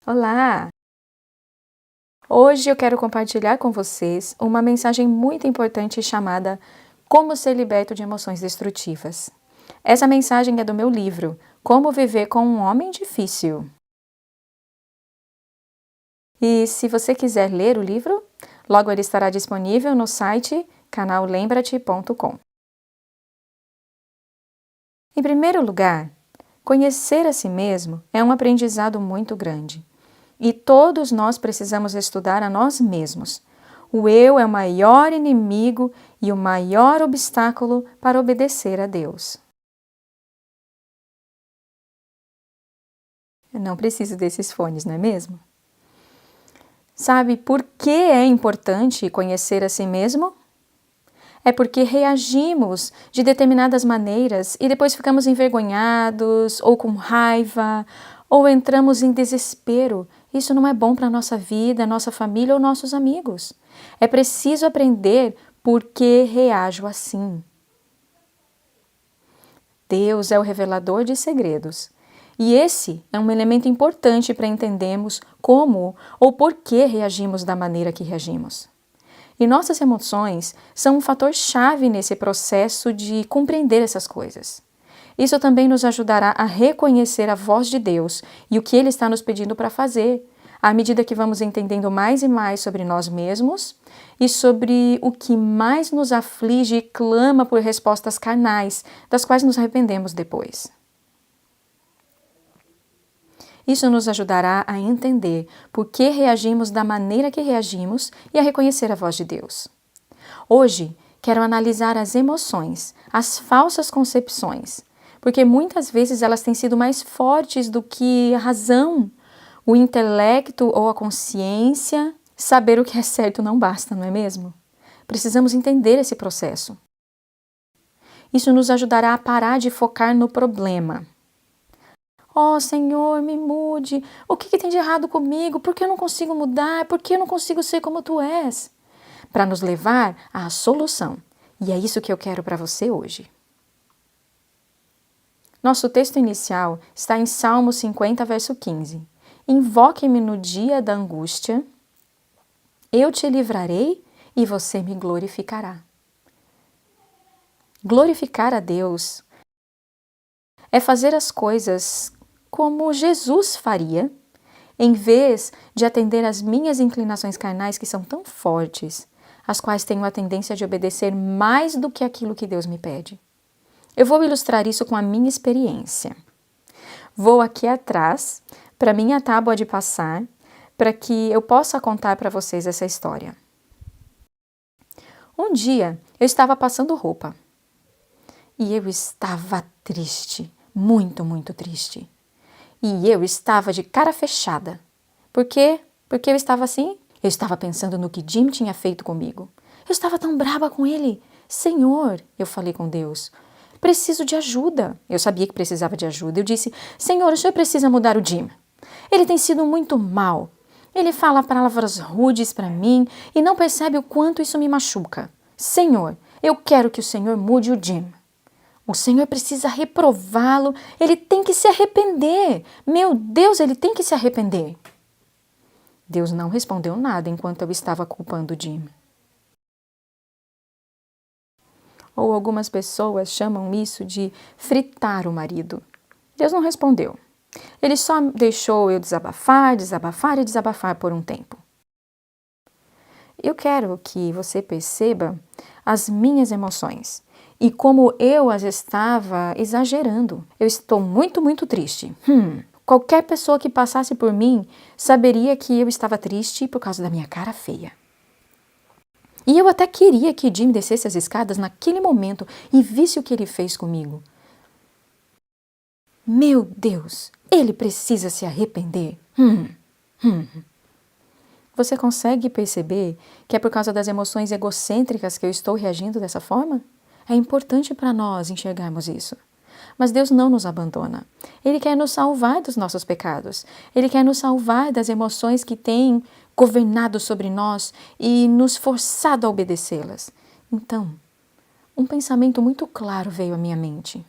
Olá! Hoje eu quero compartilhar com vocês uma mensagem muito importante chamada Como Ser Liberto de Emoções Destrutivas. Essa mensagem é do meu livro Como Viver com um Homem Difícil. E se você quiser ler o livro, logo ele estará disponível no site canallembrate.com. Em primeiro lugar, conhecer a si mesmo é um aprendizado muito grande. E todos nós precisamos estudar a nós mesmos. O eu é o maior inimigo e o maior obstáculo para obedecer a Deus. Eu não preciso desses fones, não é mesmo? Sabe por que é importante conhecer a si mesmo? É porque reagimos de determinadas maneiras e depois ficamos envergonhados ou com raiva ou entramos em desespero. Isso não é bom para a nossa vida, nossa família ou nossos amigos. É preciso aprender por que reajo assim. Deus é o revelador de segredos. E esse é um elemento importante para entendermos como ou por que reagimos da maneira que reagimos. E nossas emoções são um fator-chave nesse processo de compreender essas coisas. Isso também nos ajudará a reconhecer a voz de Deus e o que Ele está nos pedindo para fazer, à medida que vamos entendendo mais e mais sobre nós mesmos e sobre o que mais nos aflige e clama por respostas carnais, das quais nos arrependemos depois. Isso nos ajudará a entender por que reagimos da maneira que reagimos e a reconhecer a voz de Deus. Hoje, quero analisar as emoções, as falsas concepções, porque muitas vezes elas têm sido mais fortes do que a razão, o intelecto ou a consciência. Saber o que é certo não basta, não é mesmo? Precisamos entender esse processo. Isso nos ajudará a parar de focar no problema. Oh, Senhor, me mude. O que tem de errado comigo? Por que eu não consigo mudar? Por que eu não consigo ser como Tu és? Para nos levar à solução. E é isso que eu quero para você hoje. Nosso texto inicial está em Salmo 50, verso 15. Invoque-me no dia da angústia, eu te livrarei e você me glorificará. Glorificar a Deus é fazer as coisas como Jesus faria, em vez de atender às minhas inclinações carnais que são tão fortes, as quais tenho a tendência de obedecer mais do que aquilo que Deus me pede. Eu vou ilustrar isso com a minha experiência. Vou aqui atrás, para minha tábua de passar, para que eu possa contar para vocês essa história. Um dia, eu estava passando roupa e eu estava triste, muito, muito triste. E eu estava de cara fechada. Por quê? Porque eu estava assim? Eu estava pensando no que Jim tinha feito comigo. Eu estava tão brava com ele. Senhor, eu falei com Deus, preciso de ajuda. Eu sabia que precisava de ajuda. Eu disse, Senhor, o Senhor precisa mudar o Jim. Ele tem sido muito mal. Ele fala palavras rudes para mim e não percebe o quanto isso me machuca. Senhor, eu quero que o Senhor mude o Jim. O Senhor precisa reprová-lo, ele tem que se arrepender. Meu Deus, ele tem que se arrepender. Deus não respondeu nada enquanto eu estava culpando Jim. Ou algumas pessoas chamam isso de fritar o marido. Deus não respondeu. Ele só deixou eu desabafar, desabafar e desabafar por um tempo. Eu quero que você perceba as minhas emoções e como eu as estava exagerando. Eu estou muito, muito triste. Qualquer pessoa que passasse por mim saberia que eu estava triste por causa da minha cara feia. E eu até queria que Jim descesse as escadas naquele momento e visse o que ele fez comigo. Meu Deus, ele precisa se arrepender. Você consegue perceber que é por causa das emoções egocêntricas que eu estou reagindo dessa forma? É importante para nós enxergarmos isso. Mas Deus não nos abandona. Ele quer nos salvar dos nossos pecados. Ele quer nos salvar das emoções que têm governado sobre nós e nos forçado a obedecê-las. Então, um pensamento muito claro veio à minha mente.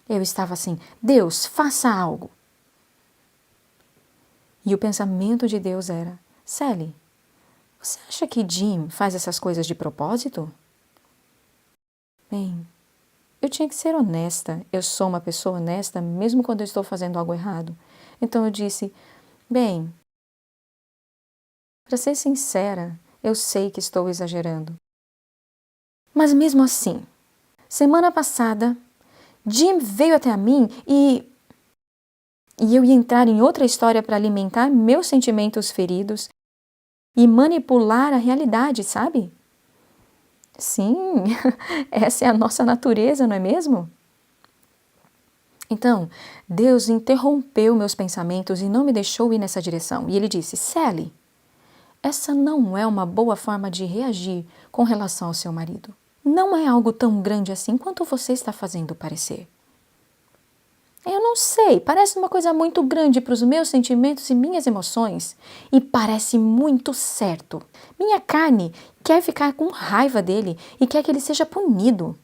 Eu estava assim, Deus, faça algo. E o pensamento de Deus era: Sally, você acha que Jim faz essas coisas de propósito? Bem, eu tinha que ser honesta. Eu sou uma pessoa honesta mesmo quando eu estou fazendo algo errado. Então eu disse: bem, para ser sincera, eu sei que estou exagerando. Mas mesmo assim, semana passada, Jim veio até a mim e eu ia entrar em outra história para alimentar meus sentimentos feridos e manipular a realidade, sabe? Sim, essa é a nossa natureza, não é mesmo? Então, Deus interrompeu meus pensamentos e não me deixou ir nessa direção. E ele disse: Sally, essa não é uma boa forma de reagir com relação ao seu marido. Não é algo tão grande assim quanto você está fazendo parecer. Eu não sei, parece uma coisa muito grande para os meus sentimentos e minhas emoções. E parece muito certo. Minha carne quer ficar com raiva dele e quer que ele seja punido.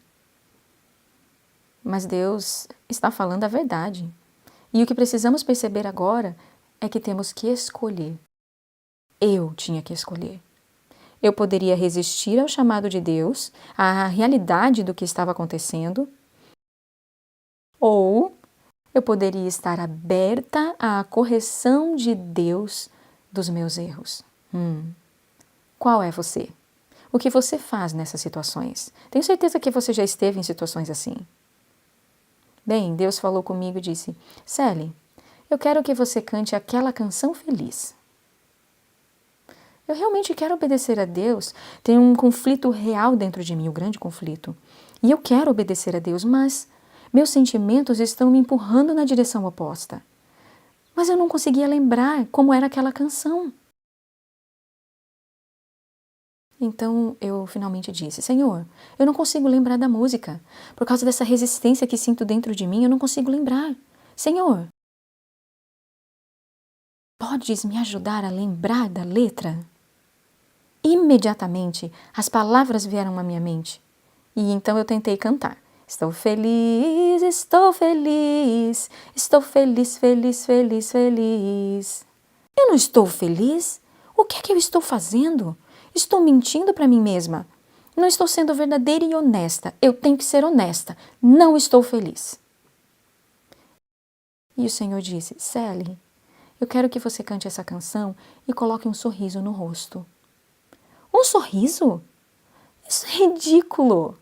Mas Deus está falando a verdade. E o que precisamos perceber agora é que temos que escolher. Eu tinha que escolher. Eu poderia resistir ao chamado de Deus, à realidade do que estava acontecendo, ou eu poderia estar aberta à correção de Deus dos meus erros. Qual é você? O que você faz nessas situações? Tenho certeza que você já esteve em situações assim. Bem, Deus falou comigo e disse: Sally, eu quero que você cante aquela canção feliz. Eu realmente quero obedecer a Deus. Tem um conflito real dentro de mim, um grande conflito. E eu quero obedecer a Deus, mas meus sentimentos estão me empurrando na direção oposta. Mas eu não conseguia lembrar como era aquela canção. Então eu finalmente disse: Senhor, eu não consigo lembrar da música. Por causa dessa resistência que sinto dentro de mim, eu não consigo lembrar. Senhor, podes me ajudar a lembrar da letra? Imediatamente as palavras vieram à minha mente. E então eu tentei cantar. Estou feliz, estou feliz, estou feliz, feliz, feliz, feliz. Eu não estou feliz? O que é que eu estou fazendo? Estou mentindo para mim mesma. Não estou sendo verdadeira e honesta. Eu tenho que ser honesta. Não estou feliz. E o Senhor disse: Sally, eu quero que você cante essa canção e coloque um sorriso no rosto. Um sorriso? Isso é ridículo.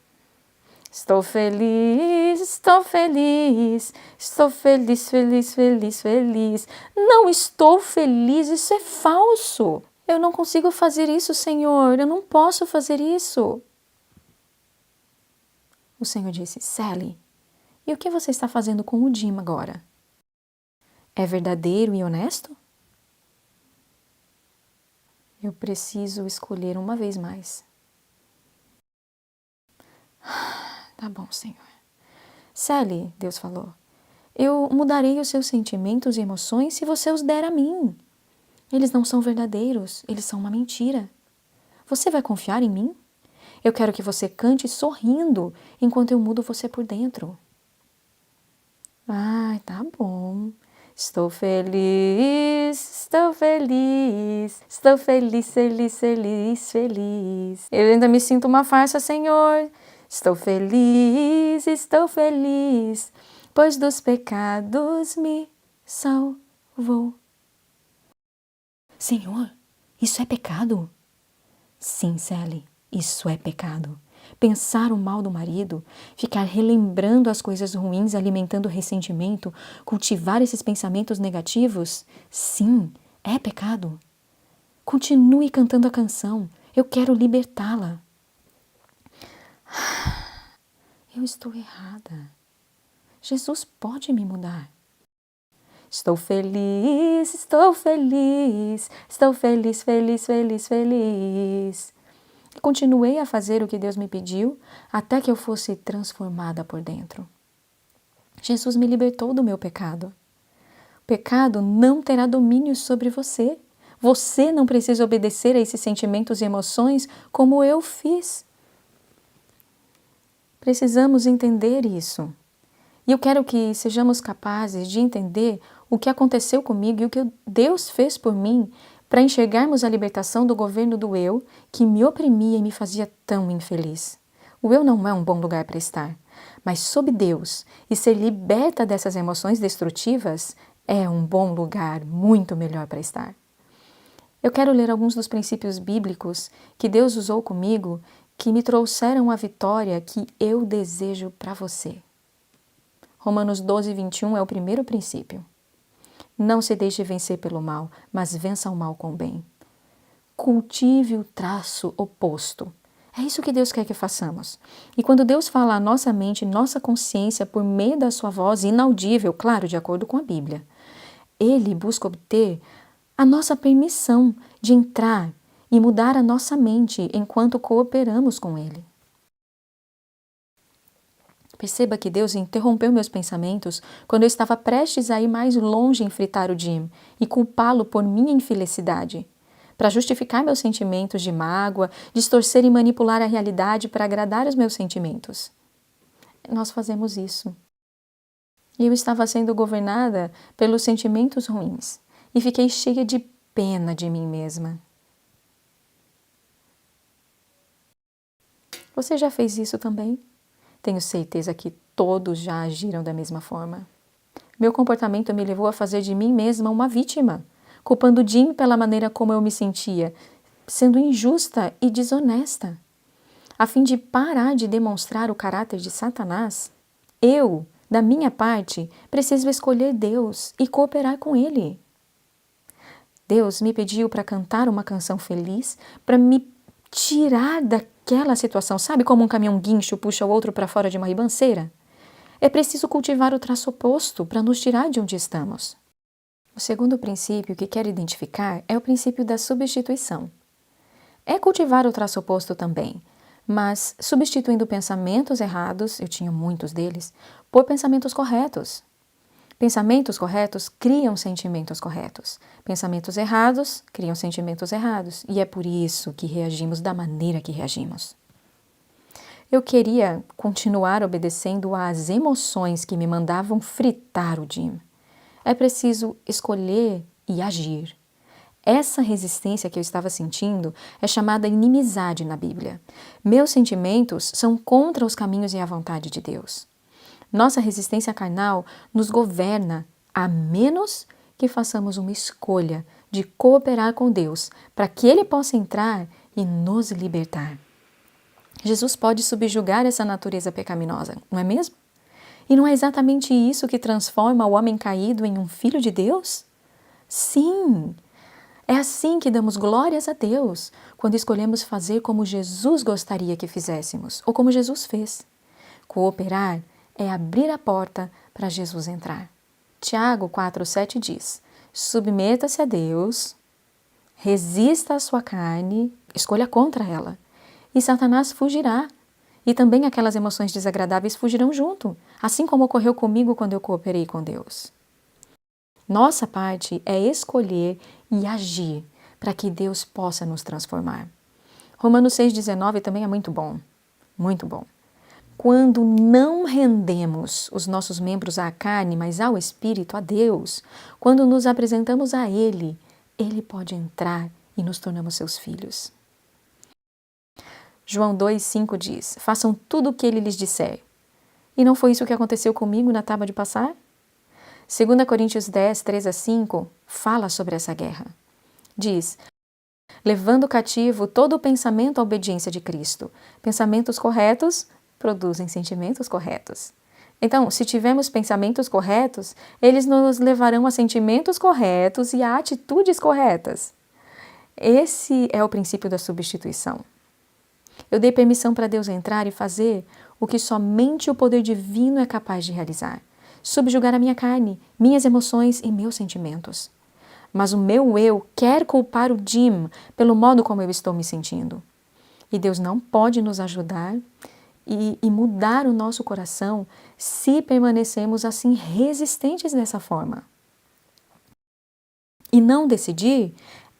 Estou feliz, estou feliz, estou feliz, feliz, feliz, feliz. Não estou feliz, isso é falso. Eu não consigo fazer isso, Senhor, eu não posso fazer isso. O Senhor disse: Sally, e o que você está fazendo com o Jim agora? É verdadeiro e honesto? Eu preciso escolher uma vez mais. Tá bom, Senhor. Sally, Deus falou, eu mudarei os seus sentimentos e emoções se você os der a mim. Eles não são verdadeiros, eles são uma mentira. Você vai confiar em mim? Eu quero que você cante sorrindo enquanto eu mudo você por dentro. Ai, tá bom. Estou feliz, estou feliz, estou feliz, feliz, feliz, feliz. Eu ainda me sinto uma farsa, Senhor. Estou feliz, pois dos pecados me salvou. Senhor, isso é pecado? Sim, Sally, isso é pecado. Pensar o mal do marido, ficar relembrando as coisas ruins, alimentando o ressentimento, cultivar esses pensamentos negativos, sim, é pecado. Continue cantando a canção, eu quero libertá-la. Eu estou errada. Jesus pode me mudar. Estou feliz, estou feliz, estou feliz, feliz, feliz, feliz. E continuei a fazer o que Deus me pediu até que eu fosse transformada por dentro. Jesus me libertou do meu pecado. O pecado não terá domínio sobre você. Você não precisa obedecer a esses sentimentos e emoções como eu fiz. Precisamos entender isso. E eu quero que sejamos capazes de entender o que aconteceu comigo e o que Deus fez por mim para enxergarmos a libertação do governo do eu, que me oprimia e me fazia tão infeliz. O eu não é um bom lugar para estar, mas sob Deus e ser liberta dessas emoções destrutivas é um bom lugar, muito melhor para estar. Eu quero ler alguns dos princípios bíblicos que Deus usou comigo, que me trouxeram a vitória que eu desejo para você. Romanos 12, 21 é o primeiro princípio. Não se deixe vencer pelo mal, mas vença o mal com o bem. Cultive o traço oposto. É isso que Deus quer que façamos. E quando Deus fala à nossa mente, nossa consciência, por meio da sua voz inaudível, claro, de acordo com a Bíblia, Ele busca obter a nossa permissão de entrar e mudar a nossa mente enquanto cooperamos com Ele. Perceba que Deus interrompeu meus pensamentos quando eu estava prestes a ir mais longe em fritar o Jim e culpá-lo por minha infelicidade, para justificar meus sentimentos de mágoa, distorcer e manipular a realidade para agradar os meus sentimentos. Nós fazemos isso. E eu estava sendo governada pelos sentimentos ruins e fiquei cheia de pena de mim mesma. Você já fez isso também? Tenho certeza que todos já agiram da mesma forma. Meu comportamento me levou a fazer de mim mesma uma vítima, culpando Jim pela maneira como eu me sentia, sendo injusta e desonesta. A fim de parar de demonstrar o caráter de Satanás, eu, da minha parte, preciso escolher Deus e cooperar com Ele. Deus me pediu para cantar uma canção feliz, para me tirar daquela situação. Sabe como um caminhão guincho puxa o outro para fora de uma ribanceira? É preciso cultivar o traço oposto para nos tirar de onde estamos. O segundo princípio que quero identificar é o princípio da substituição. É cultivar o traço oposto também, mas substituindo pensamentos errados, eu tinha muitos deles, por pensamentos corretos. Pensamentos corretos criam sentimentos corretos. Pensamentos errados criam sentimentos errados. E é por isso que reagimos da maneira que reagimos. Eu queria continuar obedecendo às emoções que me mandavam fritar o Jim. É preciso escolher e agir. Essa resistência que eu estava sentindo é chamada inimizade na Bíblia. Meus sentimentos são contra os caminhos e a vontade de Deus. Nossa resistência carnal nos governa, a menos que façamos uma escolha de cooperar com Deus para que Ele possa entrar e nos libertar. Jesus pode subjugar essa natureza pecaminosa, não é mesmo? E não é exatamente isso que transforma o homem caído em um filho de Deus? Sim! É assim que damos glórias a Deus, quando escolhemos fazer como Jesus gostaria que fizéssemos, ou como Jesus fez. Cooperar é abrir a porta para Jesus entrar. Tiago 4,7 diz: submeta-se a Deus, resista à sua carne, escolha contra ela, e Satanás fugirá. E também aquelas emoções desagradáveis fugirão junto, assim como ocorreu comigo quando eu cooperei com Deus. Nossa parte é escolher e agir para que Deus possa nos transformar. Romanos 6,19 também é muito bom, muito bom. Quando não rendemos os nossos membros à carne, mas ao Espírito, a Deus, quando nos apresentamos a Ele, Ele pode entrar e nos tornamos seus filhos. João 2,5 diz: façam tudo o que Ele lhes disser. E não foi isso que aconteceu comigo na tábua de passar? 2 Coríntios 10, 3-5 fala sobre essa guerra. Diz: levando cativo todo o pensamento à obediência de Cristo. Pensamentos corretos produzem sentimentos corretos. Então, se tivermos pensamentos corretos, eles nos levarão a sentimentos corretos e a atitudes corretas. Esse é o princípio da substituição. Eu dei permissão para Deus entrar e fazer o que somente o poder divino é capaz de realizar. Subjugar a minha carne, minhas emoções e meus sentimentos. Mas o meu eu quer culpar o Jim pelo modo como eu estou me sentindo. E Deus não pode nos ajudar e mudar o nosso coração se permanecermos assim resistentes dessa forma. E não decidir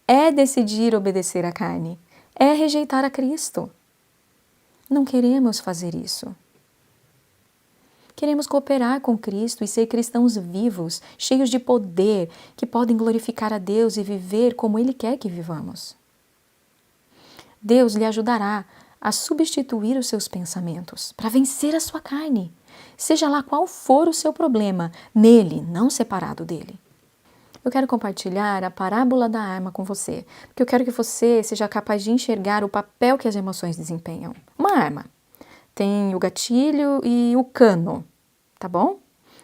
é decidir obedecer à carne, é rejeitar a Cristo. Não queremos fazer isso. Queremos cooperar com Cristo e ser cristãos vivos, cheios de poder, que podem glorificar a Deus e viver como Ele quer que vivamos. Deus lhe ajudará a substituir os seus pensamentos para vencer a sua carne, seja lá qual for o seu problema, nele, não separado dele. Eu quero compartilhar a parábola da arma com você, porque eu quero que você seja capaz de enxergar o papel que as emoções desempenham. Uma arma tem o gatilho e o cano, tá bom?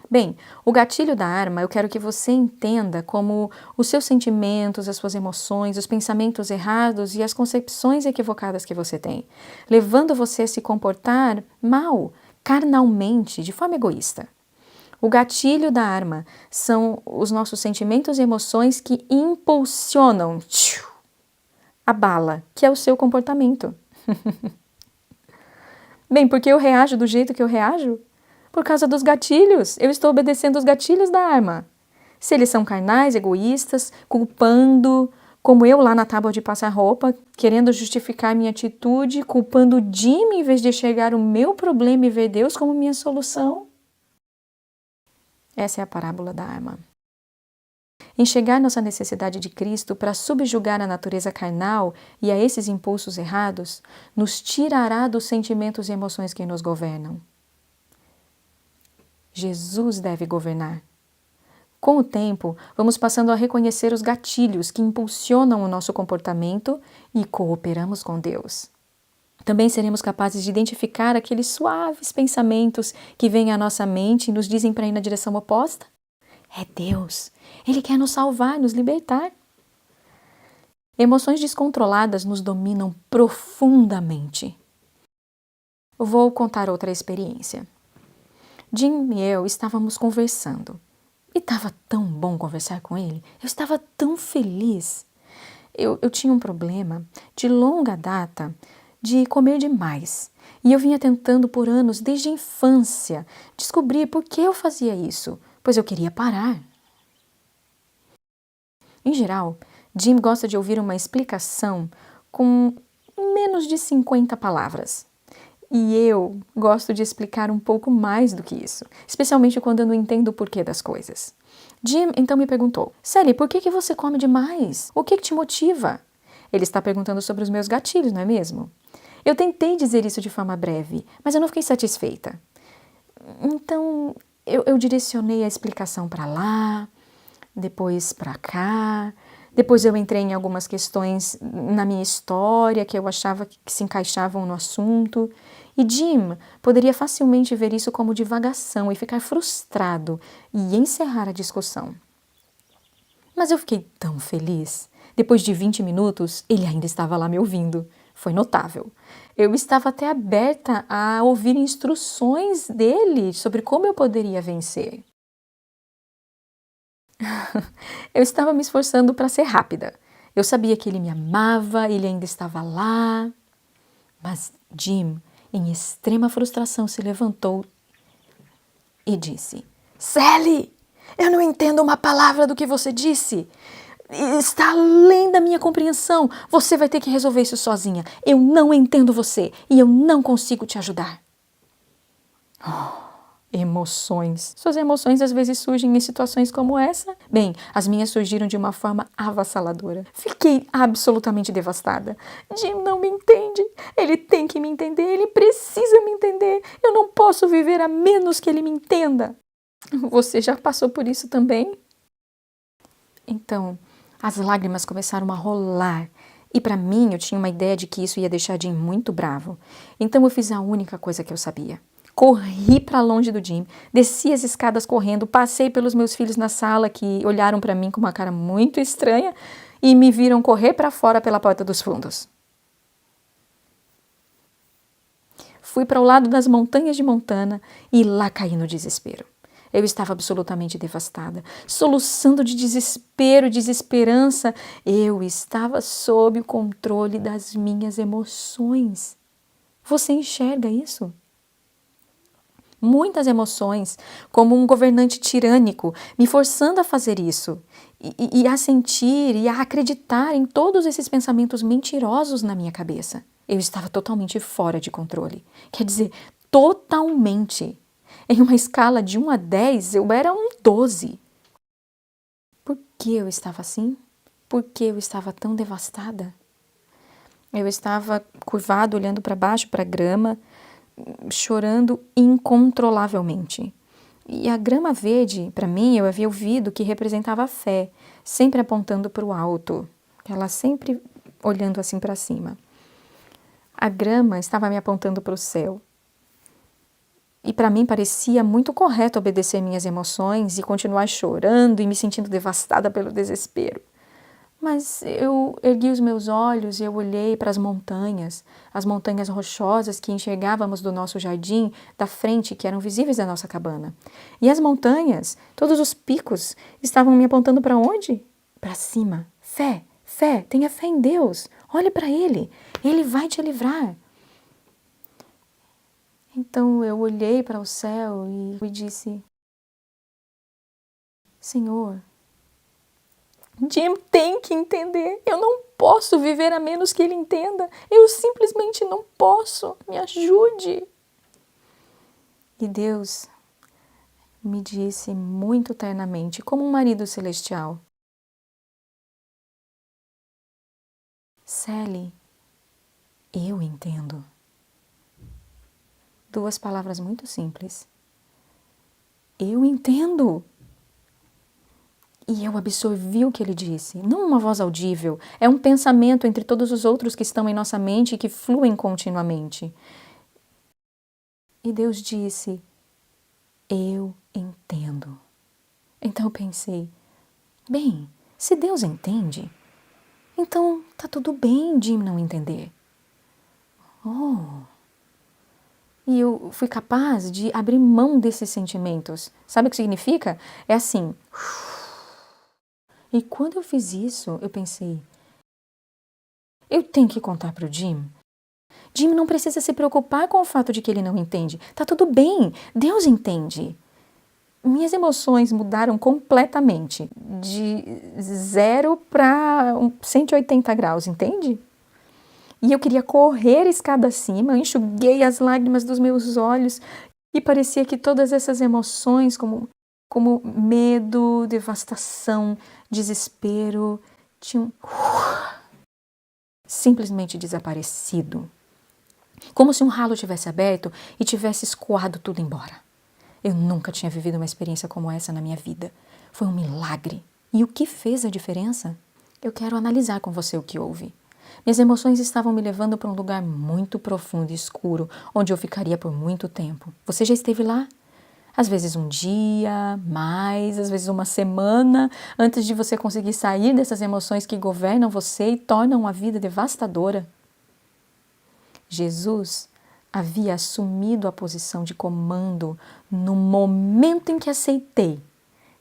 Bem, o gatilho da arma eu quero que você entenda como os seus sentimentos, as suas emoções, os pensamentos errados e as concepções equivocadas que você tem, levando você a se comportar mal, carnalmente, de forma egoísta. O gatilho da arma são os nossos sentimentos e emoções que impulsionam a bala, que é o seu comportamento. Bem, porque eu reajo do jeito que eu reajo? Por causa dos gatilhos. Eu estou obedecendo os gatilhos da arma. Se eles são carnais, egoístas, culpando, como eu lá na tábua de passar roupa, querendo justificar minha atitude, culpando o Jim em vez de enxergar o meu problema e ver Deus como minha solução. Essa é a parábola da arma. Enxergar nossa necessidade de Cristo para subjugar a natureza carnal e a esses impulsos errados nos tirará dos sentimentos e emoções que nos governam. Jesus deve governar. Com o tempo, vamos passando a reconhecer os gatilhos que impulsionam o nosso comportamento e cooperamos com Deus. Também seremos capazes de identificar aqueles suaves pensamentos que vêm à nossa mente e nos dizem para ir na direção oposta. É Deus. Ele quer nos salvar, nos libertar. Emoções descontroladas nos dominam profundamente. Eu vou contar outra experiência. Jim e eu estávamos conversando. E estava tão bom conversar com ele. Eu estava tão feliz. Eu tinha um problema de longa data de comer demais. E eu vinha tentando por anos, desde a infância, descobrir por que eu fazia isso, pois eu queria parar. Em geral, Jim gosta de ouvir uma explicação com menos de 50 palavras. E eu gosto de explicar um pouco mais do que isso, especialmente quando eu não entendo o porquê das coisas. Jim então me perguntou: Sally, por que você come demais? O que te motiva? Ele está perguntando sobre os meus gatilhos, não é mesmo? Eu tentei dizer isso de forma breve, mas eu não fiquei satisfeita. Então, eu direcionei a explicação para lá, depois para cá, depois eu entrei em algumas questões na minha história que eu achava que se encaixavam no assunto. E Jim poderia facilmente ver isso como divagação e ficar frustrado e encerrar a discussão. Mas eu fiquei tão feliz. Depois de 20 minutos, ele ainda estava lá me ouvindo. Foi notável. Eu estava até aberta a ouvir instruções dele sobre como eu poderia vencer. Eu estava me esforçando para ser rápida. Eu sabia que ele me amava, ele ainda estava lá. Mas Jim, em extrema frustração, se levantou e disse: Sally, eu não entendo uma palavra do que você disse. Está além da minha compreensão. Você vai ter que resolver isso sozinha. Eu não entendo você e eu não consigo te ajudar. Emoções. Suas emoções às vezes surgem em situações como essa. Bem, as minhas surgiram de uma forma avassaladora. Fiquei absolutamente devastada. Jim não me entende. Ele tem que me entender. Ele precisa me entender. Eu não posso viver a menos que ele me entenda. Você já passou por isso também? Então, as lágrimas começaram a rolar. E para mim, eu tinha uma ideia de que isso ia deixar Jim muito bravo. Então eu fiz a única coisa que eu sabia. Corri para longe do Jim, desci as escadas correndo, passei pelos meus filhos na sala que olharam para mim com uma cara muito estranha e me viram correr para fora pela porta dos fundos. Fui para o lado das montanhas de Montana e lá caí no desespero. Eu estava absolutamente devastada, soluçando de desespero, desesperança. Eu estava sob o controle das minhas emoções. Você enxerga isso? Muitas emoções, como um governante tirânico, me forçando a fazer isso, e a sentir e a acreditar em todos esses pensamentos mentirosos na minha cabeça. Eu estava totalmente fora de controle. Quer dizer, totalmente. Em uma escala de 1 a 10, eu era um 12. Por que eu estava assim? Por que eu estava tão devastada? Eu estava curvado, olhando para baixo, para a grama, chorando incontrolavelmente. E a grama verde, para mim, eu havia ouvido que representava a fé, sempre apontando para o alto, ela sempre olhando assim para cima. A grama estava me apontando para o céu. E para mim parecia muito correto obedecer minhas emoções e continuar chorando e me sentindo devastada pelo desespero. Mas eu ergui os meus olhos e eu olhei para as montanhas rochosas que enxergávamos do nosso jardim, da frente, que eram visíveis da nossa cabana. E as montanhas, todos os picos, estavam me apontando para onde? Para cima. Fé, fé, tenha fé em Deus. Olhe para Ele. Ele vai te livrar. Então eu olhei para o céu e disse: Senhor, Jim tem que entender. Eu não posso viver a menos que ele entenda. Eu simplesmente não posso. Me ajude. E Deus me disse muito ternamente, como um marido celestial: Sally, eu entendo. 2 palavras muito simples. Eu entendo. E eu absorvi o que ele disse. Não uma voz audível, é um pensamento entre todos os outros que estão em nossa mente e que fluem continuamente. E Deus disse: eu entendo. Então eu pensei: bem, se Deus entende, então tá tudo bem Jim não entender. Oh! E eu fui capaz de abrir mão desses sentimentos. Sabe o que significa? É assim. E quando eu fiz isso, eu pensei: eu tenho que contar para o Jim. Jim não precisa se preocupar com o fato de que ele não entende. Tá tudo bem, Deus entende. Minhas emoções mudaram completamente, de 0 para 180 graus, entende? E eu queria correr a escada acima, eu enxuguei as lágrimas dos meus olhos e parecia que todas essas emoções, como medo, devastação, desespero, tinham simplesmente desaparecido. Como se um ralo tivesse aberto e tivesse escoado tudo embora. Eu nunca tinha vivido uma experiência como essa na minha vida. Foi um milagre. E o que fez a diferença? Eu quero analisar com você o que houve. Minhas emoções estavam me levando para um lugar muito profundo e escuro, onde eu ficaria por muito tempo. Você já esteve lá? Às vezes um dia, mais, às vezes uma semana, antes de você conseguir sair dessas emoções que governam você e tornam a vida devastadora. Jesus havia assumido a posição de comando no momento em que aceitei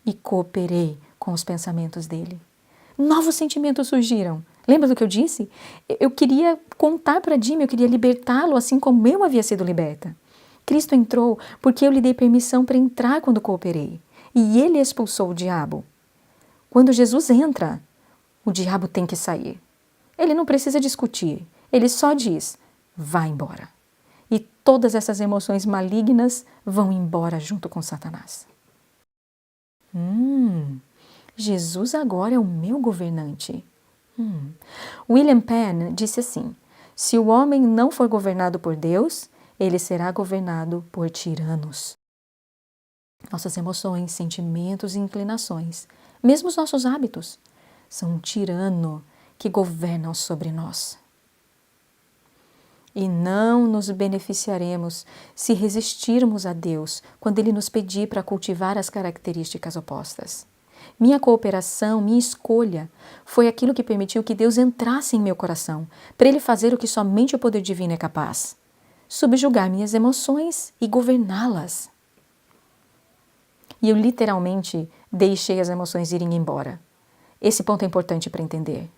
e cooperei com os pensamentos dele. Novos sentimentos surgiram. Lembra do que eu disse? Eu queria contar para Jim, eu queria libertá-lo assim como eu havia sido liberta. Cristo entrou porque eu lhe dei permissão para entrar quando cooperei. E ele expulsou o diabo. Quando Jesus entra, o diabo tem que sair. Ele não precisa discutir. Ele só diz: vá embora. E todas essas emoções malignas vão embora junto com Satanás. Jesus agora é o meu governante. William Penn disse assim: se o homem não for governado por Deus, ele será governado por tiranos. Nossas emoções, sentimentos e inclinações, mesmo os nossos hábitos, são um tirano que governam sobre nós. E não nos beneficiaremos se resistirmos a Deus quando Ele nos pedir para cultivar as características opostas. Minha cooperação, minha escolha, foi aquilo que permitiu que Deus entrasse em meu coração, para Ele fazer o que somente o poder divino é capaz: subjugar minhas emoções e governá-las. E eu literalmente deixei as emoções irem embora. Esse ponto é importante para entender.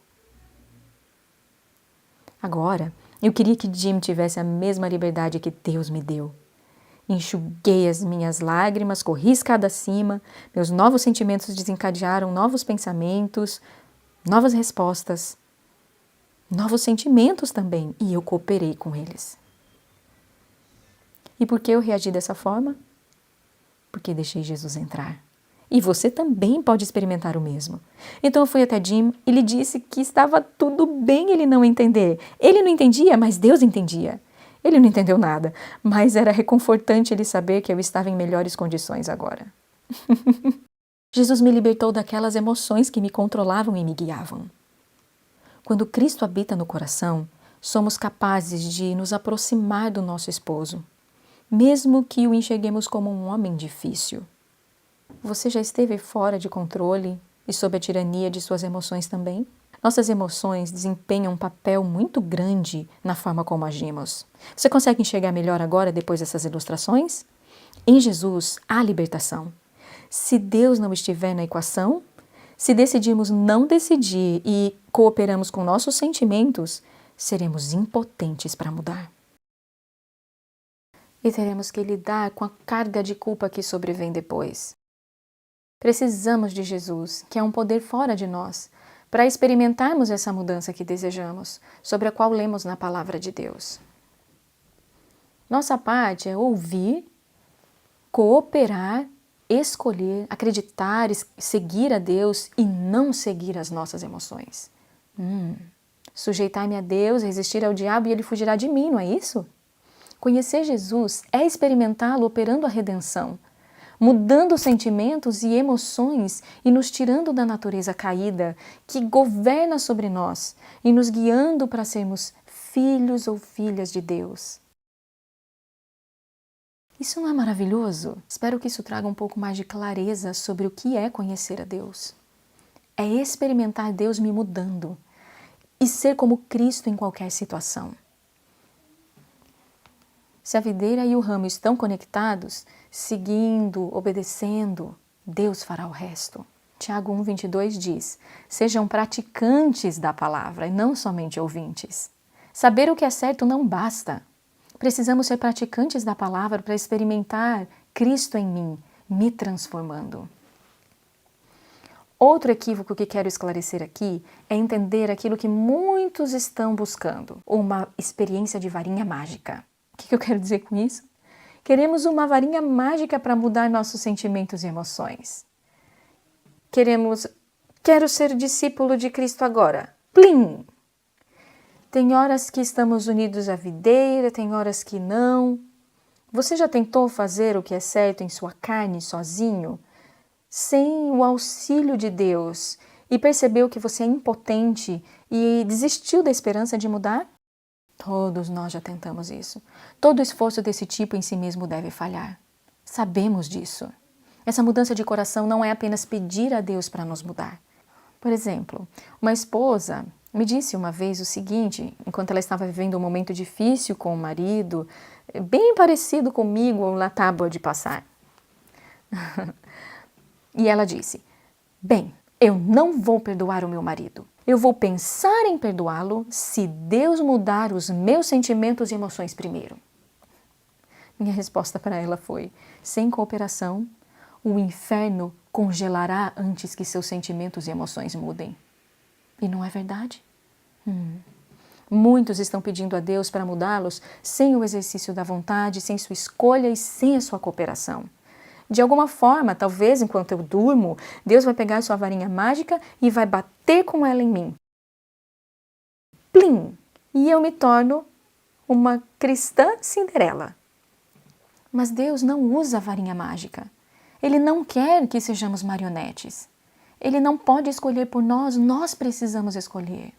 Agora, eu queria que Jim tivesse a mesma liberdade que Deus me deu. Enxuguei as minhas lágrimas, corri escada acima, meus novos sentimentos desencadearam novos pensamentos, novas respostas, novos sentimentos também, e eu cooperei com eles. E por que eu reagi dessa forma? porque deixei Jesus entrar. E você também pode experimentar o mesmo. Então eu fui até Jim e lhe disse que estava tudo bem ele não entender. Ele não entendia, mas Deus entendia. Ele não entendeu nada, mas era reconfortante ele saber que eu estava em melhores condições agora. Jesus me libertou daquelas emoções que me controlavam e me guiavam. Quando Cristo habita no coração, somos capazes de nos aproximar do nosso esposo, mesmo que o enxerguemos como um homem difícil. Você já esteve fora de controle e sob a tirania de suas emoções também? Nossas emoções desempenham um papel muito grande na forma como agimos. Você consegue enxergar melhor agora depois dessas ilustrações? Em Jesus há libertação. Se Deus não estiver na equação, se decidimos não decidir e cooperamos com nossos sentimentos, seremos impotentes para mudar. E teremos que lidar com a carga de culpa que sobrevém depois. Precisamos de Jesus, que é um poder fora de nós, para experimentarmos essa mudança que desejamos, sobre a qual lemos na Palavra de Deus. Nossa parte é ouvir, cooperar, escolher, acreditar, seguir a Deus e não seguir as nossas emoções. Sujeitar-me a Deus, resistir ao diabo e ele fugirá de mim, não é isso? Conhecer Jesus é experimentá-lo operando a redenção, mudando sentimentos e emoções e nos tirando da natureza caída que governa sobre nós e nos guiando para sermos filhos ou filhas de Deus. Isso não é maravilhoso? Espero que isso traga um pouco mais de clareza sobre o que é conhecer a Deus. É experimentar Deus me mudando e ser como Cristo em qualquer situação. Se a videira e o ramo estão conectados, seguindo, obedecendo, Deus fará o resto. Tiago 1,22 diz: sejam praticantes da palavra e não somente ouvintes. Saber o que é certo não basta. Precisamos ser praticantes da palavra para experimentar Cristo em mim, me transformando. Outro equívoco que quero esclarecer aqui é entender aquilo que muitos estão buscando, uma experiência de varinha mágica. O que eu quero dizer com isso? Queremos uma varinha mágica para mudar nossos sentimentos e emoções. Quero ser discípulo de Cristo agora. Plim! Tem horas que estamos unidos à videira, tem horas que não. Você já tentou fazer o que é certo em sua carne sozinho, sem o auxílio de Deus, e percebeu que você é impotente e desistiu da esperança de mudar? Todos nós já tentamos isso. Todo esforço desse tipo em si mesmo deve falhar. Sabemos disso. Essa mudança de coração não é apenas pedir a Deus para nos mudar. Por exemplo, uma esposa me disse uma vez o seguinte, enquanto ela estava vivendo um momento difícil com o marido, bem parecido comigo na tábua de passar. E ela disse: bem, eu não vou perdoar o meu marido. Eu vou pensar em perdoá-lo se Deus mudar os meus sentimentos e emoções primeiro. Minha resposta para ela foi: sem cooperação, o inferno congelará antes que seus sentimentos e emoções mudem. E não é verdade? Muitos estão pedindo a Deus para mudá-los sem o exercício da vontade, sem sua escolha e sem a sua cooperação. De alguma forma, talvez enquanto eu durmo, Deus vai pegar sua varinha mágica e vai bater com ela em mim. Plim! E eu me torno uma cristã Cinderela. Mas Deus não usa a varinha mágica. Ele não quer que sejamos marionetes. Ele não pode escolher por nós, nós precisamos escolher.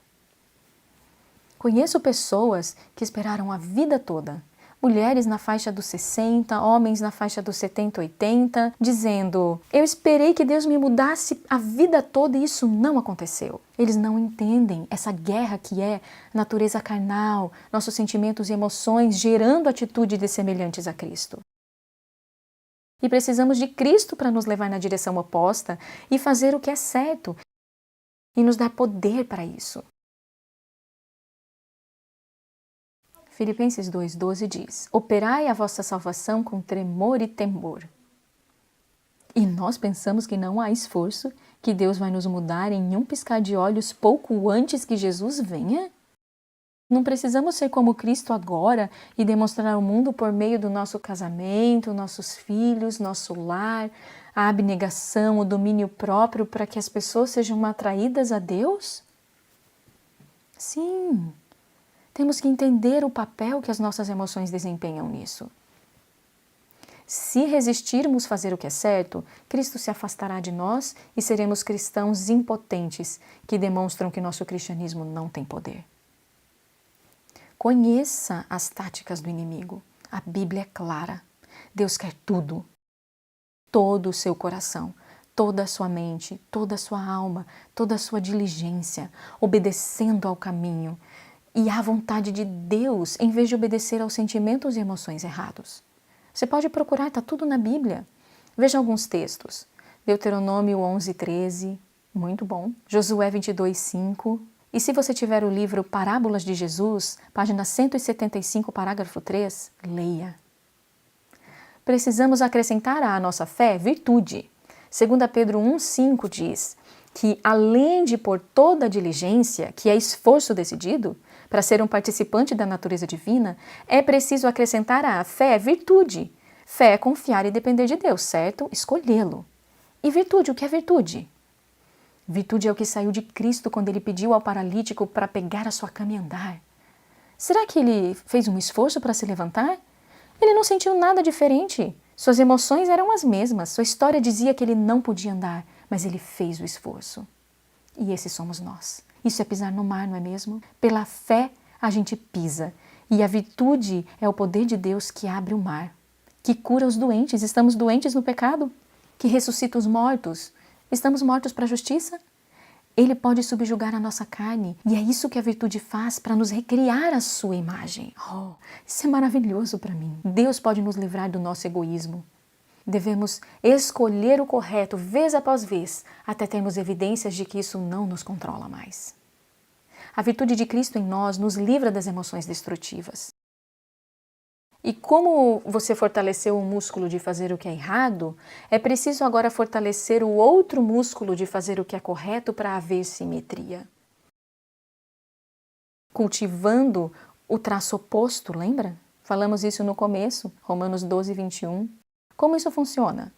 Conheço pessoas que esperaram a vida toda, mulheres na faixa dos 60, homens na faixa dos 70, 80, dizendo: eu esperei que Deus me mudasse a vida toda e isso não aconteceu. Eles não entendem essa guerra que é natureza carnal, nossos sentimentos e emoções gerando atitudes semelhantes a Cristo. E precisamos de Cristo para nos levar na direção oposta e fazer o que é certo e nos dar poder para isso. Filipenses 2,12 diz: operai a vossa salvação com tremor e temor. E nós pensamos que não há esforço, que Deus vai nos mudar em um piscar de olhos pouco antes que Jesus venha? Não precisamos ser como Cristo agora e demonstrar ao mundo por meio do nosso casamento, nossos filhos, nosso lar, a abnegação, o domínio próprio para que as pessoas sejam atraídas a Deus? Sim, temos que entender o papel que as nossas emoções desempenham nisso. Se resistirmos fazer o que é certo, Cristo se afastará de nós e seremos cristãos impotentes que demonstram que nosso cristianismo não tem poder. Conheça as táticas do inimigo. A Bíblia é clara. Deus quer tudo. Todo o seu coração, toda a sua mente, toda a sua alma, toda a sua diligência, obedecendo ao caminho e à vontade de Deus, em vez de obedecer aos sentimentos e emoções errados. Você pode procurar, está tudo na Bíblia. Veja alguns textos. Deuteronômio 11:13, muito bom. Josué 22:5. E se você tiver o livro Parábolas de Jesus, página 175, parágrafo 3, leia. Precisamos acrescentar à nossa fé virtude. 2 Pedro 1:5 diz que, além de pôr toda a diligência, que é esforço decidido, para ser um participante da natureza divina, é preciso acrescentar à fé virtude. Fé é confiar e depender de Deus, certo? Escolhê-lo. E virtude, o que é virtude? Virtude é o que saiu de Cristo quando ele pediu ao paralítico para pegar a sua cama e andar. Será que ele fez um esforço para se levantar? Ele não sentiu nada diferente. Suas emoções eram as mesmas. Sua história dizia que ele não podia andar, mas ele fez o esforço. E esses somos nós. Isso é pisar no mar, não é mesmo? Pela fé a gente pisa. E a virtude é o poder de Deus que abre o mar, que cura os doentes. Estamos doentes no pecado? Que ressuscita os mortos. Estamos mortos para a justiça? Ele pode subjugar a nossa carne. E é isso que a virtude faz para nos recriar a sua imagem. Oh, isso é maravilhoso para mim. Deus pode nos livrar do nosso egoísmo. Devemos escolher o correto vez após vez, até termos evidências de que isso não nos controla mais. A virtude de Cristo em nós nos livra das emoções destrutivas. E como você fortaleceu o músculo de fazer o que é errado, é preciso agora fortalecer o outro músculo de fazer o que é correto para haver simetria. Cultivando o traço oposto, lembra? Falamos isso no começo, Romanos 12:21. Como isso funciona?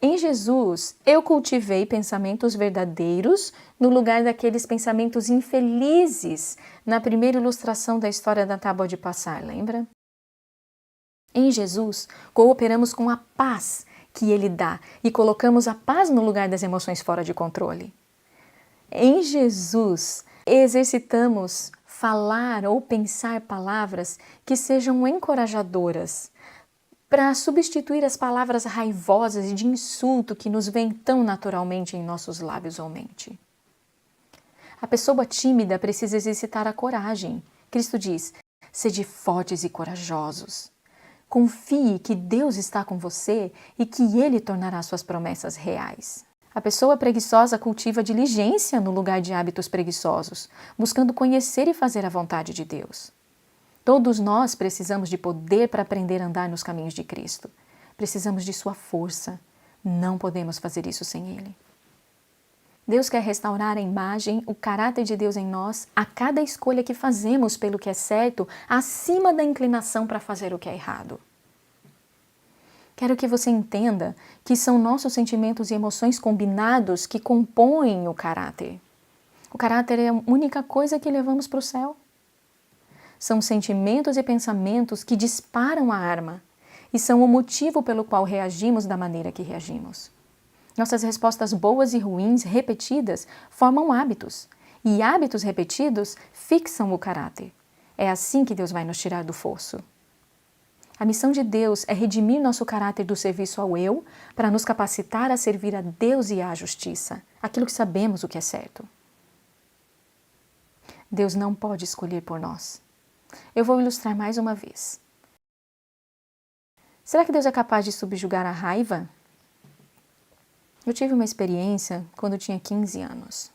Em Jesus, eu cultivei pensamentos verdadeiros no lugar daqueles pensamentos infelizes na primeira ilustração da história da tábua de passar, lembra? Em Jesus, cooperamos com a paz que Ele dá e colocamos a paz no lugar das emoções fora de controle. Em Jesus, exercitamos falar ou pensar palavras que sejam encorajadoras, para substituir as palavras raivosas e de insulto que nos vêm tão naturalmente em nossos lábios ou mente. A pessoa tímida precisa exercitar a coragem. Cristo diz: sede fortes e corajosos. Confie que Deus está com você e que Ele tornará suas promessas reais. A pessoa preguiçosa cultiva diligência no lugar de hábitos preguiçosos, buscando conhecer e fazer a vontade de Deus. Todos nós precisamos de poder para aprender a andar nos caminhos de Cristo. Precisamos de sua força. Não podemos fazer isso sem Ele. Deus quer restaurar a imagem, o caráter de Deus em nós, a cada escolha que fazemos pelo que é certo, acima da inclinação para fazer o que é errado. Quero que você entenda que são nossos sentimentos e emoções combinados que compõem o caráter. O caráter é a única coisa que levamos para o céu. São sentimentos e pensamentos que disparam a arma e são o motivo pelo qual reagimos da maneira que reagimos. Nossas respostas boas e ruins repetidas formam hábitos, e hábitos repetidos fixam o caráter. É assim que Deus vai nos tirar do fosso. A missão de Deus é redimir nosso caráter do serviço ao eu para nos capacitar a servir a Deus e à justiça, aquilo que sabemos o que é certo. Deus não pode escolher por nós. Eu vou ilustrar mais uma vez. Será que Deus é capaz de subjugar a raiva? Eu tive uma experiência quando eu tinha 15 anos.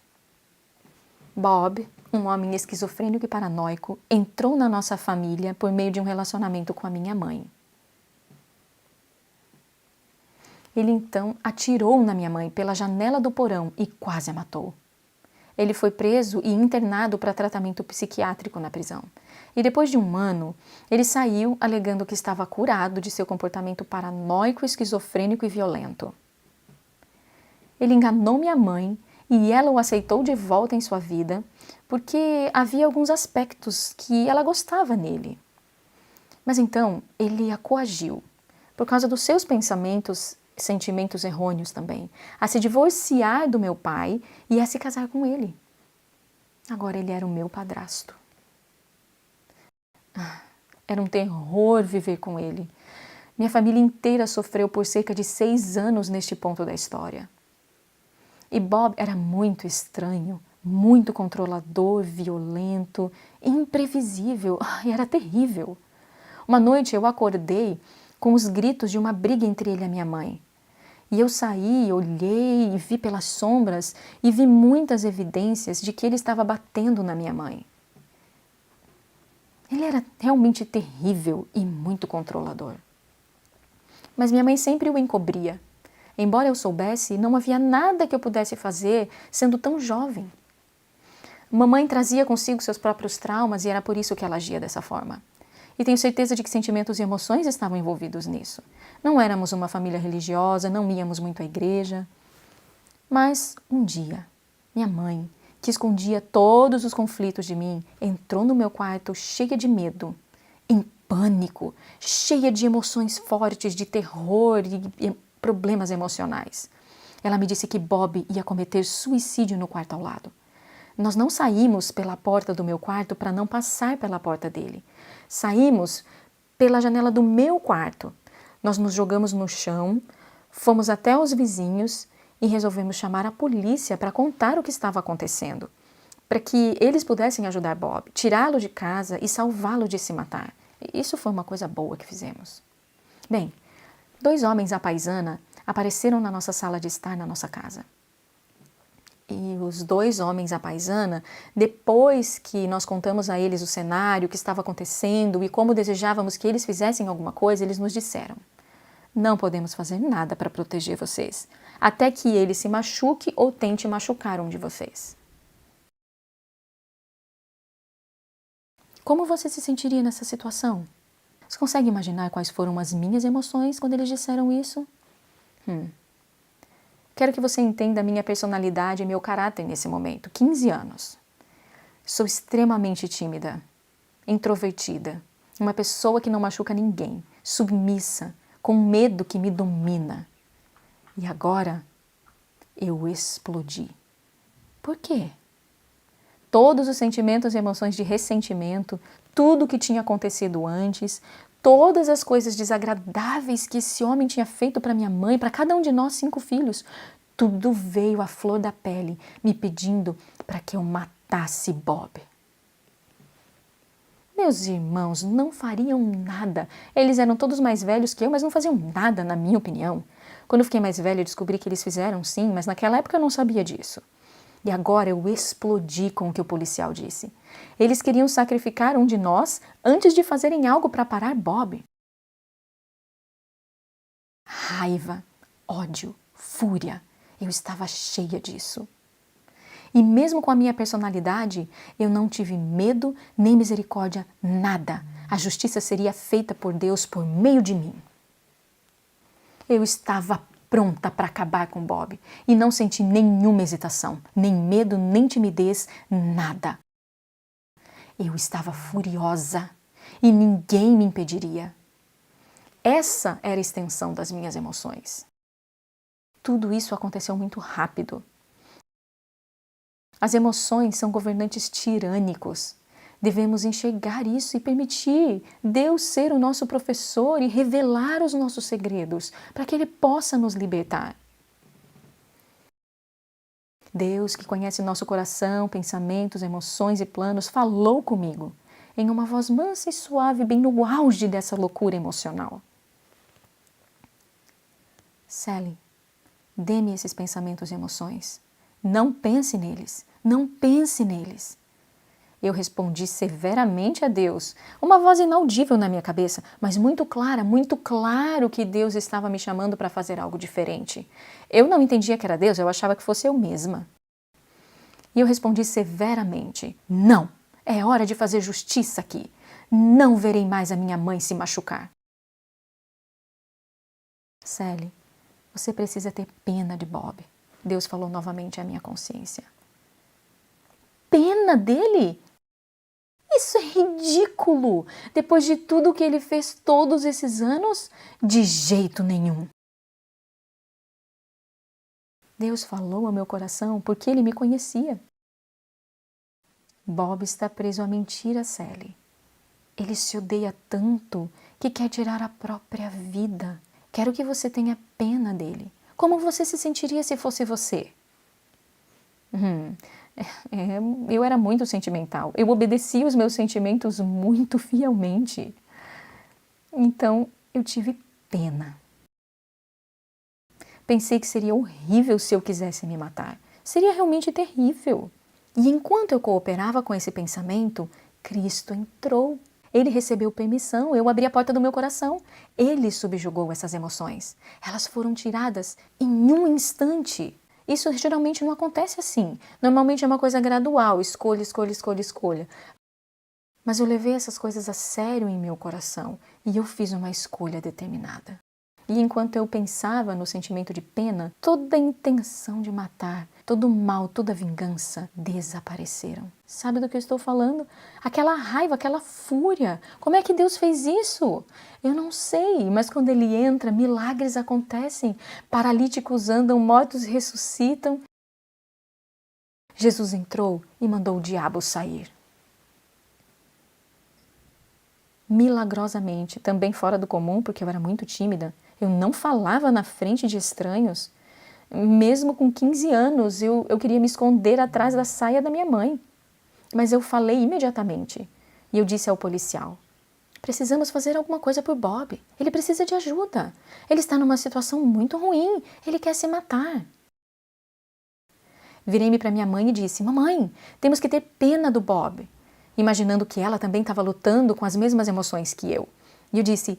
Bob, um homem esquizofrênico e paranoico, entrou na nossa família por meio de um relacionamento com a minha mãe. Ele então atirou na minha mãe pela janela do porão e quase a matou. Ele foi preso e internado para tratamento psiquiátrico na prisão. E depois de 1 ano, ele saiu alegando que estava curado de seu comportamento paranoico, esquizofrênico e violento. Ele enganou minha mãe e ela o aceitou de volta em sua vida porque havia alguns aspectos que ela gostava nele. Mas então ele a coagiu, por causa dos seus pensamentos, sentimentos errôneos também, a se divorciar do meu pai e a se casar com ele. Agora ele era o meu padrasto. Era um terror viver com ele. Minha família inteira sofreu por cerca de 6 anos neste ponto da história. E Bob era muito estranho, muito controlador, violento, imprevisível, e era terrível. Uma noite eu acordei com os gritos de uma briga entre ele e a minha mãe. E eu saí, olhei e vi pelas sombras e vi muitas evidências de que ele estava batendo na minha mãe. Ele era realmente terrível e muito controlador. Mas minha mãe sempre o encobria. Embora eu soubesse, não havia nada que eu pudesse fazer sendo tão jovem. Mamãe trazia consigo seus próprios traumas e era por isso que ela agia dessa forma. E tenho certeza de que sentimentos e emoções estavam envolvidos nisso. Não éramos uma família religiosa, não íamos muito à igreja. Mas um dia, minha mãe, que escondia todos os conflitos de mim, entrou no meu quarto cheia de medo, em pânico, cheia de emoções fortes, de terror e problemas emocionais. Ela me disse que Bob ia cometer suicídio no quarto ao lado. Nós não saímos pela porta do meu quarto para não passar pela porta dele. Saímos pela janela do meu quarto. Nós nos jogamos no chão, fomos até os vizinhos e resolvemos chamar a polícia para contar o que estava acontecendo, para que eles pudessem ajudar Bob, tirá-lo de casa e salvá-lo de se matar. Isso foi uma coisa boa que fizemos. Bem, 2 homens à paisana apareceram na nossa sala de estar na nossa casa. E os 2 homens à paisana, depois que nós contamos a eles o cenário, o que estava acontecendo e como desejávamos que eles fizessem alguma coisa, eles nos disseram: não podemos fazer nada para proteger vocês, até que ele se machuque ou tente machucar um de vocês. Como você se sentiria nessa situação? Você consegue imaginar quais foram as minhas emoções quando eles disseram isso? Quero que você entenda a minha personalidade e meu caráter nesse momento. 15 anos. Sou extremamente tímida, introvertida, uma pessoa que não machuca ninguém, submissa, com medo que me domina. E agora eu explodi. Por quê? Todos os sentimentos e emoções de ressentimento, tudo o que tinha acontecido antes, todas as coisas desagradáveis que esse homem tinha feito para minha mãe, para cada um de nós 5 filhos, tudo veio à flor da pele, me pedindo para que eu matasse Bob. Meus irmãos não fariam nada. Eles eram todos mais velhos que eu, mas não faziam nada, na minha opinião. Quando eu fiquei mais velha, eu descobri que eles fizeram sim, mas naquela época eu não sabia disso. E agora eu explodi com o que o policial disse. Eles queriam sacrificar um de nós antes de fazerem algo para parar Bob. Raiva, ódio, fúria. Eu estava cheia disso. E mesmo com a minha personalidade, eu não tive medo nem misericórdia, nada. A justiça seria feita por Deus por meio de mim. Eu estava pronta para acabar com Bob e não senti nenhuma hesitação, nem medo, nem timidez, nada. Eu estava furiosa e ninguém me impediria. Essa era a extensão das minhas emoções. Tudo isso aconteceu muito rápido. As emoções são governantes tirânicos. Devemos enxergar isso e permitir Deus ser o nosso professor e revelar os nossos segredos, para que Ele possa nos libertar. Deus, que conhece nosso coração, pensamentos, emoções e planos, falou comigo, em uma voz mansa e suave, bem no auge dessa loucura emocional. Sally, dê-me esses pensamentos e emoções. Não pense neles, não pense neles. Eu respondi severamente a Deus, uma voz inaudível na minha cabeça, mas muito claro que Deus estava me chamando para fazer algo diferente. Eu não entendia que era Deus, eu achava que fosse eu mesma. E eu respondi severamente: não, é hora de fazer justiça aqui. Não verei mais a minha mãe se machucar. Sally, você precisa ter pena de Bob. Deus falou novamente à minha consciência. Pena dele? Isso é ridículo! Depois de tudo que ele fez todos esses anos? De jeito nenhum! Deus falou ao meu coração porque ele me conhecia. Bob está preso à mentira, Sally. Ele se odeia tanto que quer tirar a própria vida. Quero que você tenha pena dele. Como você se sentiria se fosse você? Eu era muito sentimental. Eu obedecia os meus sentimentos muito fielmente. Então, eu tive pena. Pensei que seria horrível se eu quisesse me matar. Seria realmente terrível. E enquanto eu cooperava com esse pensamento, Cristo entrou. Ele recebeu permissão, eu abri a porta do meu coração. Ele subjugou essas emoções. Elas foram tiradas em um instante. Isso geralmente não acontece assim. Normalmente é uma coisa gradual, escolha, escolha, escolha, escolha. Mas eu levei essas coisas a sério em meu coração e eu fiz uma escolha determinada. E enquanto eu pensava no sentimento de pena, toda a intenção de matar, todo o mal, toda a vingança desapareceram. Sabe do que eu estou falando? Aquela raiva, aquela fúria. Como é que Deus fez isso? Eu não sei, mas quando Ele entra, milagres acontecem. Paralíticos andam, mortos ressuscitam. Jesus entrou e mandou o diabo sair. Milagrosamente, também fora do comum, porque eu era muito tímida, eu não falava na frente de estranhos. Mesmo com 15 anos, eu queria me esconder atrás da saia da minha mãe. Mas eu falei imediatamente. E eu disse ao policial: precisamos fazer alguma coisa por Bob. Ele precisa de ajuda. Ele está numa situação muito ruim. Ele quer se matar. Virei-me para minha mãe e disse: mamãe, temos que ter pena do Bob. Imaginando que ela também estava lutando com as mesmas emoções que eu. E eu disse: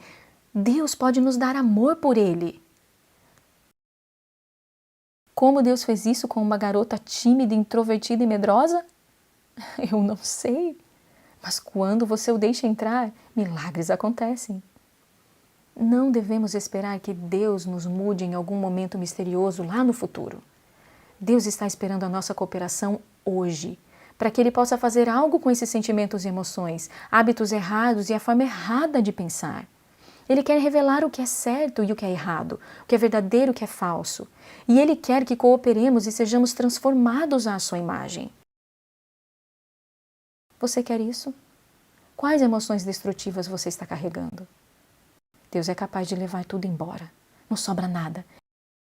Deus pode nos dar amor por ele. Como Deus fez isso com uma garota tímida, introvertida e medrosa? Eu não sei. Mas quando você o deixa entrar, milagres acontecem. Não devemos esperar que Deus nos mude em algum momento misterioso lá no futuro. Deus está esperando a nossa cooperação hoje, para que Ele possa fazer algo com esses sentimentos e emoções, hábitos errados e a forma errada de pensar. Ele quer revelar o que é certo e o que é errado, o que é verdadeiro e o que é falso. E Ele quer que cooperemos e sejamos transformados à sua imagem. Você quer isso? Quais emoções destrutivas você está carregando? Deus é capaz de levar tudo embora. Não sobra nada.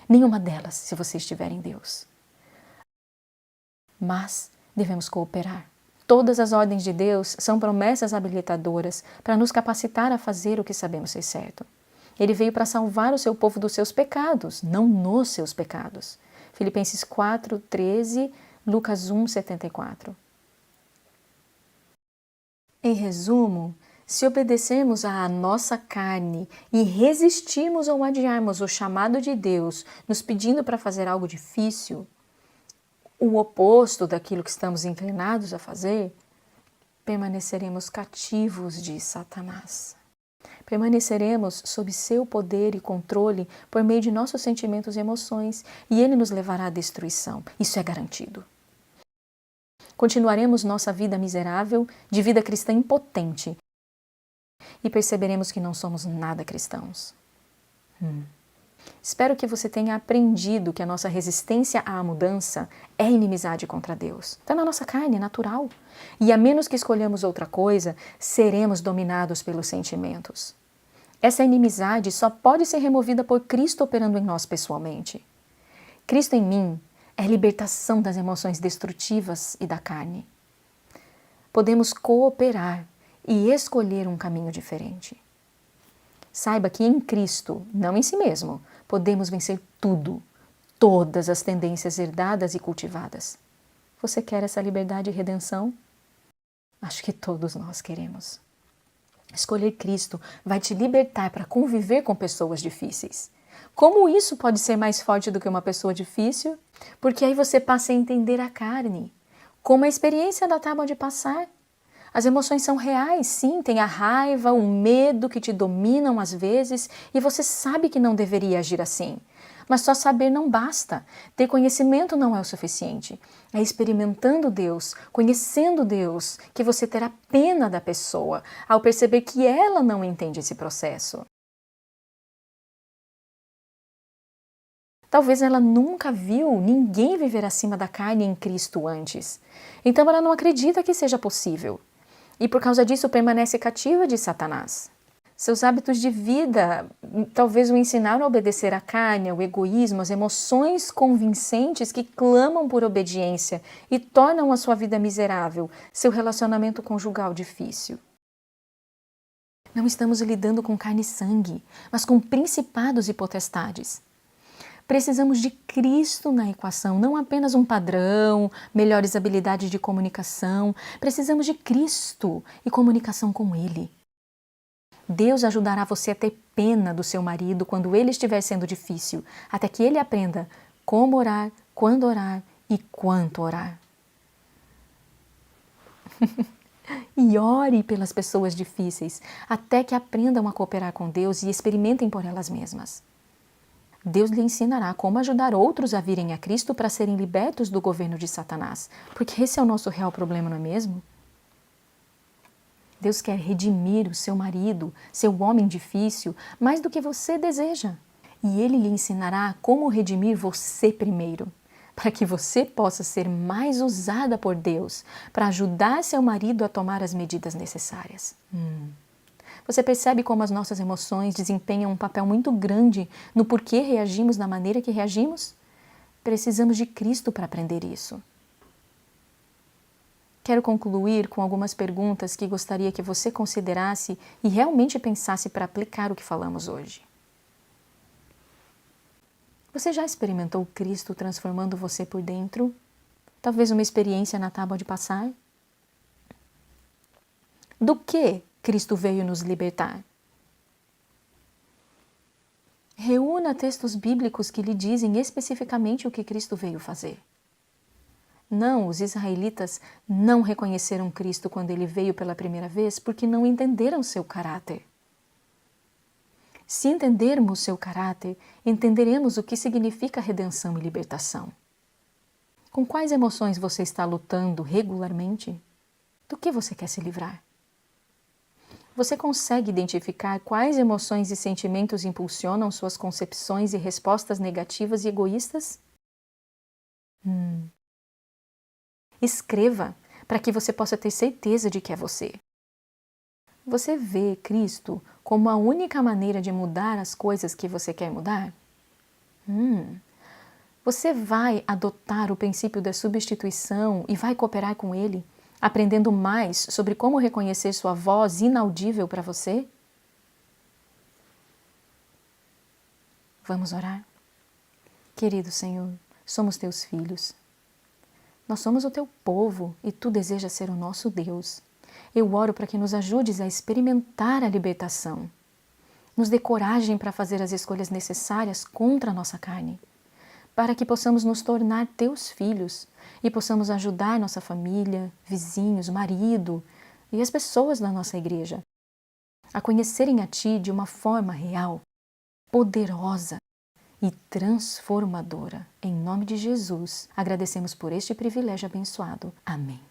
Nenhuma delas, se você estiver em Deus. Mas devemos cooperar. Todas as ordens de Deus são promessas habilitadoras para nos capacitar a fazer o que sabemos ser certo. Ele veio para salvar o seu povo dos seus pecados, não nos seus pecados. Filipenses 4:13, Lucas 1:74. Em resumo, se obedecermos à nossa carne e resistirmos ou adiarmos o chamado de Deus, nos pedindo para fazer algo difícil, o oposto daquilo que estamos inclinados a fazer, permaneceremos cativos de Satanás. Permaneceremos sob seu poder e controle por meio de nossos sentimentos e emoções, e ele nos levará à destruição. Isso é garantido. Continuaremos nossa vida miserável, de vida cristã impotente, e perceberemos que não somos nada cristãos. Espero que você tenha aprendido que a nossa resistência à mudança é inimizade contra Deus. Está na nossa carne, é natural. E a menos que escolhamos outra coisa, seremos dominados pelos sentimentos. Essa inimizade só pode ser removida por Cristo operando em nós pessoalmente. Cristo em mim é a libertação das emoções destrutivas e da carne. Podemos cooperar e escolher um caminho diferente. Saiba que em Cristo, não em si mesmo, podemos vencer tudo, todas as tendências herdadas e cultivadas. Você quer essa liberdade e redenção? Acho que todos nós queremos. Escolher Cristo vai te libertar para conviver com pessoas difíceis. Como isso pode ser mais forte do que uma pessoa difícil? Porque aí você passa a entender a carne. Como a experiência da tábua de passar. As emoções são reais, sim, tem a raiva, o medo que te dominam às vezes e você sabe que não deveria agir assim. Mas só saber não basta, ter conhecimento não é o suficiente. É experimentando Deus, conhecendo Deus, que você terá pena da pessoa ao perceber que ela não entende esse processo. Talvez ela nunca viu ninguém viver acima da carne em Cristo antes. Então ela não acredita que seja possível. E por causa disso permanece cativa de Satanás. Seus hábitos de vida talvez o ensinaram a obedecer à carne, ao egoísmo, às emoções convincentes que clamam por obediência e tornam a sua vida miserável, seu relacionamento conjugal difícil. Não estamos lidando com carne e sangue, mas com principados e potestades. Precisamos de Cristo na equação, não apenas um padrão, melhores habilidades de comunicação. Precisamos de Cristo e comunicação com Ele. Deus ajudará você a ter pena do seu marido quando ele estiver sendo difícil, até que ele aprenda como orar, quando orar e quanto orar. E ore pelas pessoas difíceis, até que aprendam a cooperar com Deus e experimentem por elas mesmas. Deus lhe ensinará como ajudar outros a virem a Cristo para serem libertos do governo de Satanás, porque esse é o nosso real problema, não é mesmo? Deus quer redimir o seu marido, seu homem difícil, mais do que você deseja. E Ele lhe ensinará como redimir você primeiro, para que você possa ser mais usada por Deus para ajudar seu marido a tomar as medidas necessárias. Você percebe como as nossas emoções desempenham um papel muito grande no porquê reagimos da maneira que reagimos? Precisamos de Cristo para aprender isso. Quero concluir com algumas perguntas que gostaria que você considerasse e realmente pensasse para aplicar o que falamos hoje. Você já experimentou Cristo transformando você por dentro? Talvez uma experiência na tábua de passar? Do que Cristo veio nos libertar? Reúna textos bíblicos que lhe dizem especificamente o que Cristo veio fazer. Não, os israelitas não reconheceram Cristo quando ele veio pela primeira vez porque não entenderam seu caráter. Se entendermos seu caráter, entenderemos o que significa redenção e libertação. Com quais emoções você está lutando regularmente? Do que você quer se livrar? Você consegue identificar quais emoções e sentimentos impulsionam suas concepções e respostas negativas e egoístas? Escreva, para que você possa ter certeza de que é você. Você vê Cristo como a única maneira de mudar as coisas que você quer mudar? Você vai adotar o princípio da substituição e vai cooperar com ele, aprendendo mais sobre como reconhecer sua voz inaudível para você? Vamos orar? Querido Senhor, somos teus filhos. Nós somos o teu povo e tu desejas ser o nosso Deus. Eu oro para que nos ajudes a experimentar a libertação. Nos dê coragem para fazer as escolhas necessárias contra a nossa carne, para que possamos nos tornar teus filhos e possamos ajudar nossa família, vizinhos, marido e as pessoas da nossa igreja a conhecerem a Ti de uma forma real, poderosa e transformadora. Em nome de Jesus, agradecemos por este privilégio abençoado. Amém.